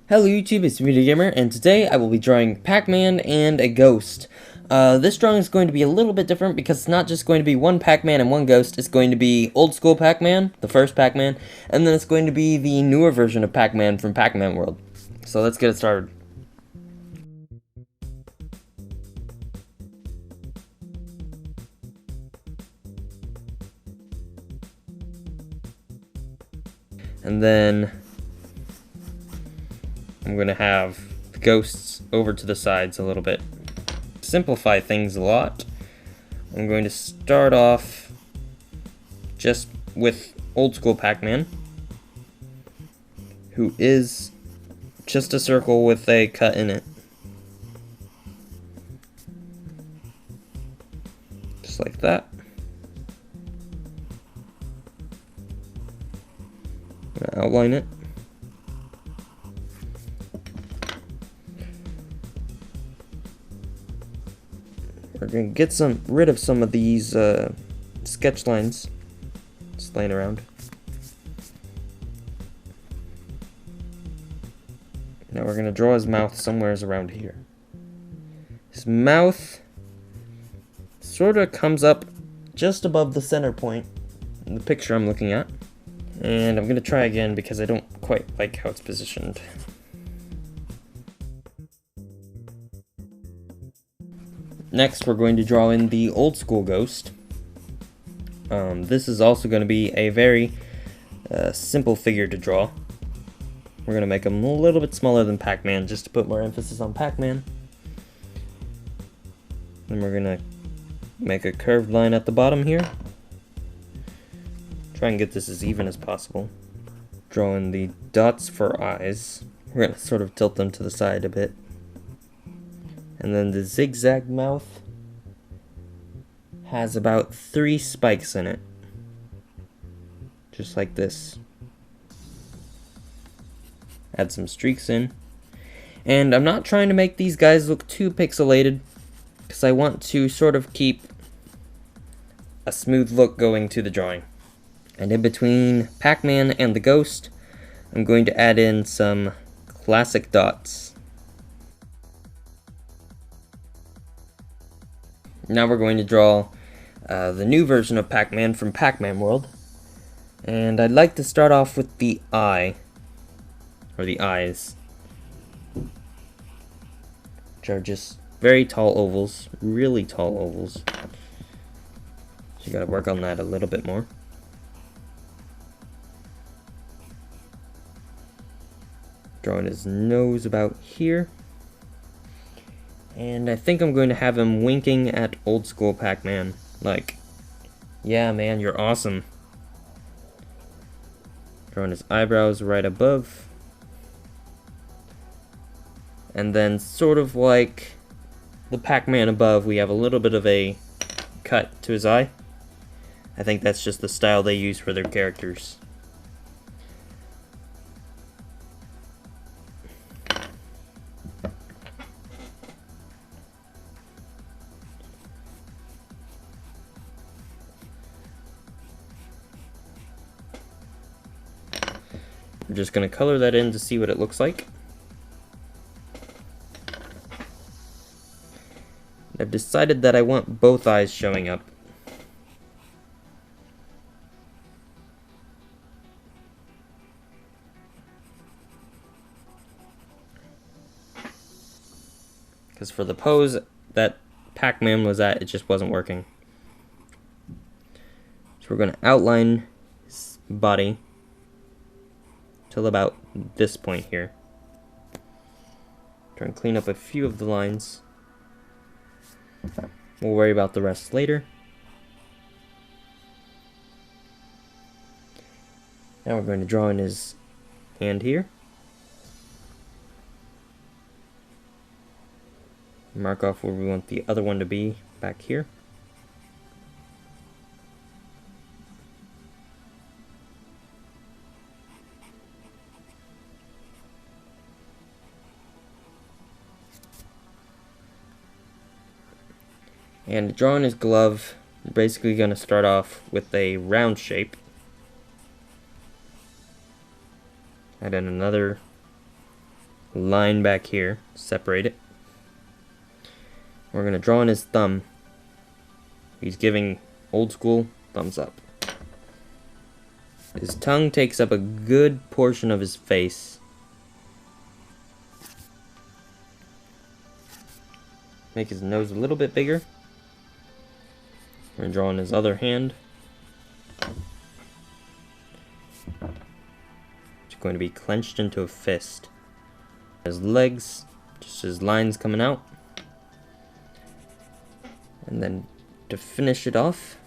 Hello YouTube, it's Vdeogamer, and today I will be drawing Pacman and a Ghost. This drawing is going to be a little bit different because it's not just going to be one Pacman and one Ghost. It's going to be old school Pacman, the first Pacman, and then it's going to be the newer version of Pacman from Pacman World. So let's get it started. And then I'm going to have the ghosts over to the sides a little bit. Simplify things a lot. I'm going to start off just with old school Pacman, who is just a circle with a cut in it. Just like that. I'm gonna outline it. We're going to get rid of some of these sketch lines just laying around. Now we're going to draw his mouth somewhere around here. His mouth sort of comes up just above the center point in the picture I'm looking at. And I'm going to try again because I don't quite like how it's positioned. Next, we're going to draw in the old school ghost. This is also going to be a very simple figure to draw. We're going to make him a little bit smaller than Pacman just to put more emphasis on Pacman. Then we're going to make a curved line at the bottom here. Try and get this as even as possible. Draw in the dots for eyes. We're going to sort of tilt them to the side a bit. And then the zigzag mouth has about 3 spikes in it. Just like this. Add some streaks in. And I'm not trying to make these guys look too pixelated, because I want to sort of keep a smooth look going to the drawing. And in between Pacman and the Ghost, I'm going to add in some classic dots. Now we're going to draw the new version of Pacman from Pacman World. And I'd like to start off with the eye, or the eyes, which are just very tall ovals, really tall ovals. So you gotta work on that a little bit more. Drawing his nose about here. And I think I'm going to have him winking at old school Pacman. Like, yeah man, you're awesome. Drawing his eyebrows right above. And then sort of like the Pacman above, we have a little bit of a cut to his eye. I think that's just the style they use for their characters. I'm just going to color that in to see what it looks like. I've decided that I want both eyes showing up. Because for the pose that Pacman was at, it just wasn't working. So we're going to outline his body till about this point here. Try and clean up a few of the lines. We'll worry about the rest later. Now we're going to draw in his hand here. Mark off where we want the other one to be back here. And drawing his glove, we're basically going to start off with a round shape. Add in another line back here, separate it. We're going to draw in his thumb. He's giving old school thumbs up. His tongue takes up a good portion of his face. Make his nose a little bit bigger. We're going to draw in his other hand. It's going to be clenched into a fist. His legs, just his lines coming out. And then to finish it off,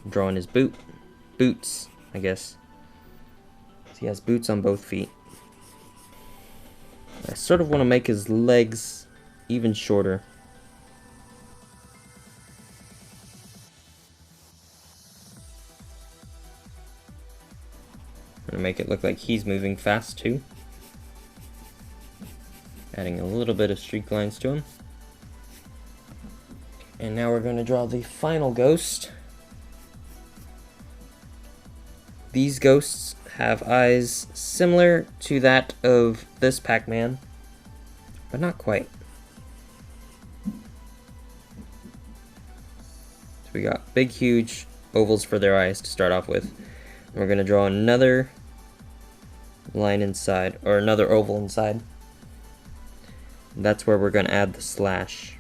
drawing his boots, I guess. So he has boots on both feet. I sort of want to make his legs even shorter. I'm gonna make it look like he's moving fast too. Adding a little bit of streak lines to him. And now we're going to draw the final ghost. These ghosts have eyes similar to that of this Pacman, but not quite. So we got big, huge ovals for their eyes to start off with. And we're going to draw another line inside, or another oval inside. That's where we're going to add the slash.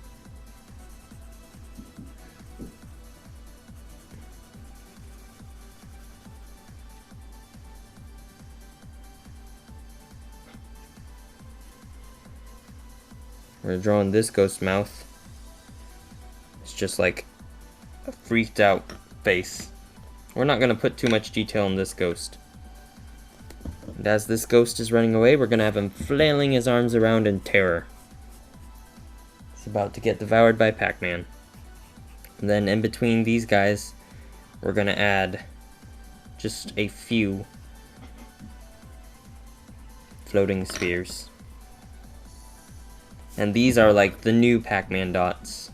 We're drawing this ghost mouth. It's just like a freaked out face. We're not going to put too much detail on this ghost. And as this ghost is running away, we're going to have him flailing his arms around in terror. He's about to get devoured by Pacman. And then in between these guys, we're going to add just a few floating spheres. And these are like the new Pacman dots.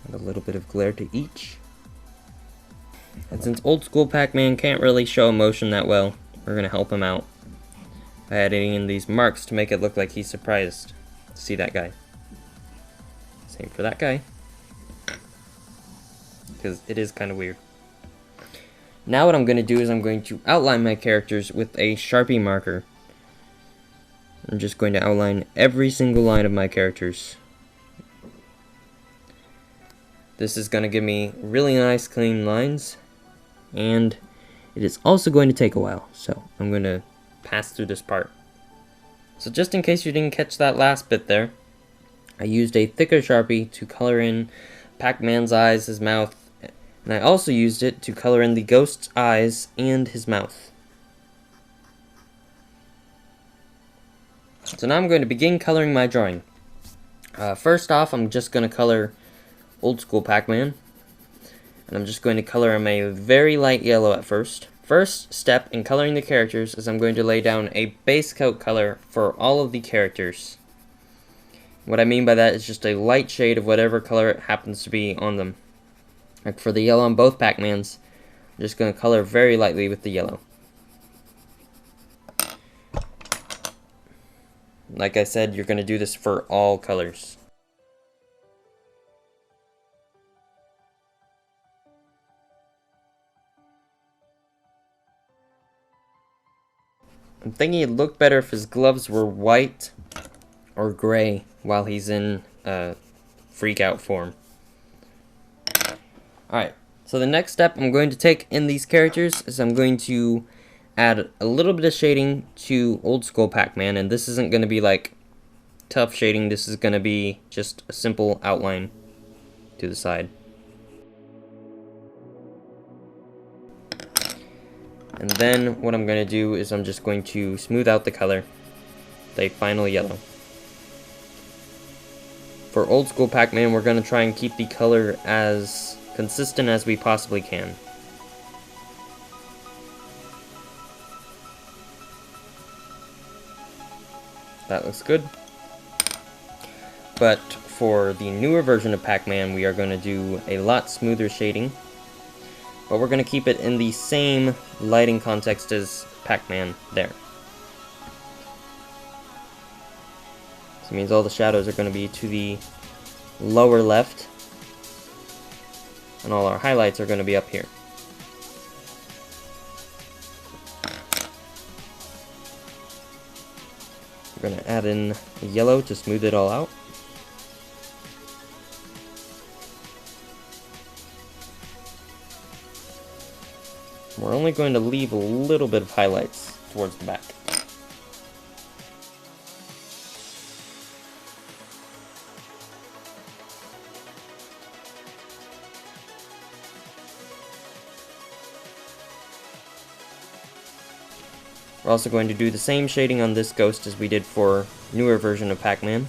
Add a little bit of glare to each. And since old school Pacman can't really show emotion that well, we're going to help him out by adding in these marks to make it look like he's surprised to see that guy. Same for that guy. Because it is kind of weird. Now what I'm going to do is I'm going to outline my characters with a Sharpie marker. I'm just going to outline every single line of my characters. This is going to give me really nice clean lines, and it is also going to take a while, so I'm going to pass through this part. So just in case you didn't catch that last bit there, I used a thicker Sharpie to color in Pacman's eyes, his mouth, and I also used it to color in the ghost's eyes and his mouth. So now I'm going to begin coloring my drawing. First off, I'm just going to color old school Pacman. And I'm just going to color him a very light yellow at first. First step in coloring the characters is I'm going to lay down a base coat color for all of the characters. What I mean by that is just a light shade of whatever color it happens to be on them. Like for the yellow on both Pacmans, I'm just going to color very lightly with the yellow. Like I said, you're going to do this for all colors. I'm thinking it'd look better if his gloves were white or gray while he's in freak out form. Alright, so the next step I'm going to take in these characters is I'm going to add a little bit of shading to old school Pacman, and this isn't going to be like tough shading, this is going to be just a simple outline to the side. And then what I'm going to do is I'm just going to smooth out the color with a final yellow. For old school Pacman, we're going to try and keep the color as consistent as we possibly can. That looks good. But for the newer version of Pacman, we are going to do a lot smoother shading. but we're going to keep it in the same lighting context as Pacman there. So it means all the shadows are going to be to the lower left, and all our highlights are going to be up here. We're going to add in yellow to smooth it all out. We're only going to leave a little bit of highlights towards the back. We're also going to do the same shading on this ghost as we did for newer version of Pacman.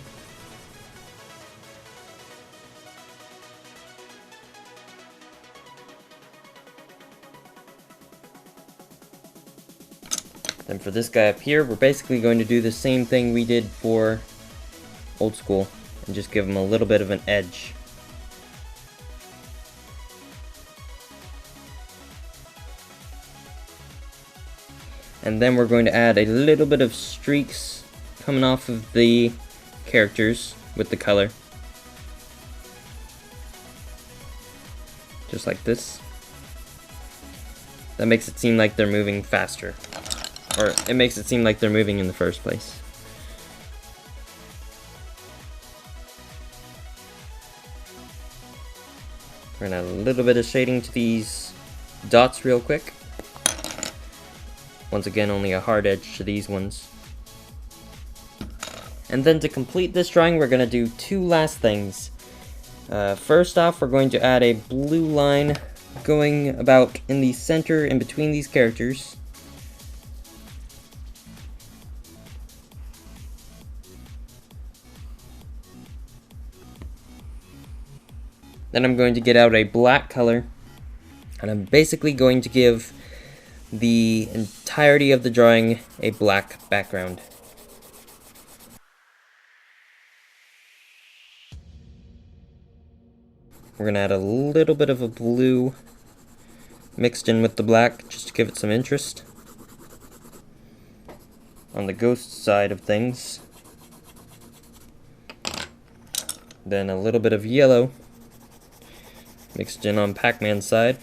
Then for this guy up here, we're basically going to do the same thing we did for Old School and just give him a little bit of an edge. And then we're going to add a little bit of streaks coming off of the characters with the color. Just like this. That makes it seem like they're moving faster. Or it makes it seem like they're moving in the first place. We're gonna add a little bit of shading to these dots real quick. Once again, only a hard edge to these ones. And then to complete this drawing, we're going to do two last things. First off, we're going to add a blue line going about in the center in between these characters. Then I'm going to get out a black color, and I'm basically going to give the entirety of the drawing a black background. We're going to add a little bit of a blue mixed in with the black just to give it some interest. On the ghost side of things. Then a little bit of yellow mixed in on Pacman's side.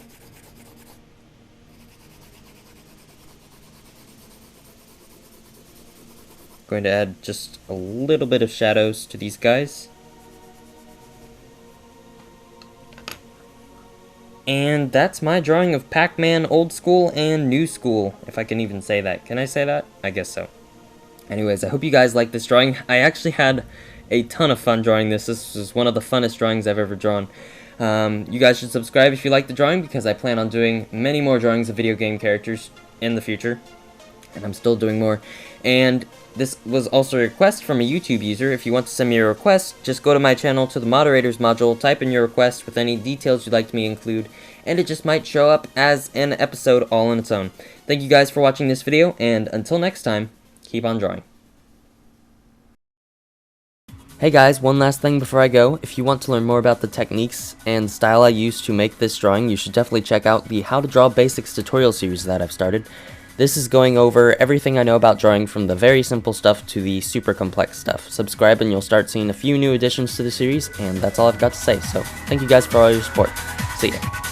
Going to add just a little bit of shadows to these guys. And that's my drawing of Pacman Old School and New School, if I can even say that. Can I say that? I guess so. Anyways, I hope you guys like this drawing. I actually had a ton of fun drawing this. This was one of the funnest drawings I've ever drawn. You guys should subscribe if you like the drawing, because I plan on doing many more drawings of video game characters in the future. And I'm still doing more. And this was also a request from a YouTube user. If you want to send me a request, just go to my channel to the moderators module, type in your request with any details you'd like me to include, and it just might show up as an episode all on its own. Thank you guys for watching this video, and until next time, keep on drawing. Hey guys, one last thing before I go. If you want to learn more about the techniques and style I use to make this drawing, you should definitely check out the How to Draw Basics tutorial series that I've started. This is going over everything I know about drawing, from the very simple stuff to the super complex stuff. Subscribe and you'll start seeing a few new additions to the series, and that's all I've got to say. So thank you guys for all your support. See ya.